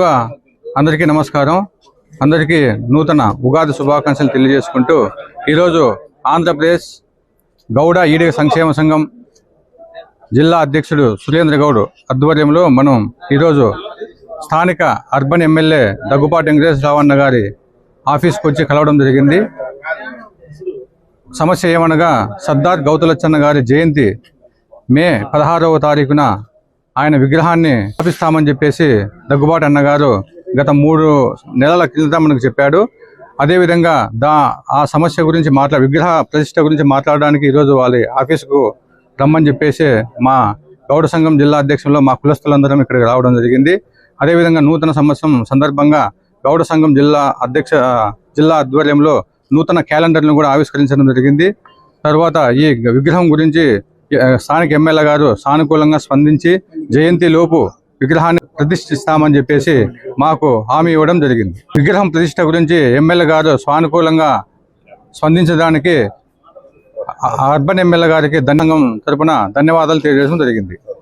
అందరికీ నమస్కారం. అందరికీ నూతన ఉగాది శుభాకాంక్షలు తెలియజేసుకుంటూ ఈరోజు ఆంధ్రప్రదేశ్ గౌడ ఈడిగ సంక్షేమ సంఘం జిల్లా అధ్యక్షుడు సురేంద్ర గౌడ్ ఆధ్వర్యంలో మనం ఈరోజు స్థానిక అర్బన్ ఎమ్మెల్యే దగ్గుపాటి వెంకటేశ్వరరావు గారి ఆఫీస్కి వచ్చి కలవడం జరిగింది. సమస్య ఏమనగా సర్దార్ గౌతులచ్చన్న గారి జయంతి మే 16వ తారీఖున ఆయన విగ్రహాన్ని స్థాపిస్తామని చెప్పేసి దగ్గుబాటి అన్నగారు గత 3 నెలల కిందట మనకు చెప్పాడు. అదేవిధంగా ఆ సమస్య గురించి విగ్రహ ప్రతిష్ట గురించి మాట్లాడడానికి ఈరోజు వాళ్ళ ఆఫీసుకు రమ్మని చెప్పేసి మా గౌడ సంఘం జిల్లా అధ్యక్షుల్లో మా కులస్తులందరం ఇక్కడికి రావడం జరిగింది. అదేవిధంగా నూతన సంవత్సరం సందర్భంగా గౌడ సంఘం జిల్లా ఆధ్వర్యంలో నూతన క్యాలెండర్లను కూడా ఆవిష్కరించడం జరిగింది. తర్వాత ఈ విగ్రహం గురించి స్థానిక ఎమ్మెల్యే గారు సానుకూలంగా స్పందించి జయంతిలోపు విగ్రహాన్ని ప్రతిష్ఠిస్తామని చెప్పేసి మాకు హామీ ఇవ్వడం జరిగింది. విగ్రహం ప్రతిష్ఠ గురించి ఎమ్మెల్యే గారు సానుకూలంగా స్పందించడానికి అర్బన్ ఎమ్మెల్యే గారికి సంఘం తరపున ధన్యవాదాలు తెలియజేయడం జరిగింది.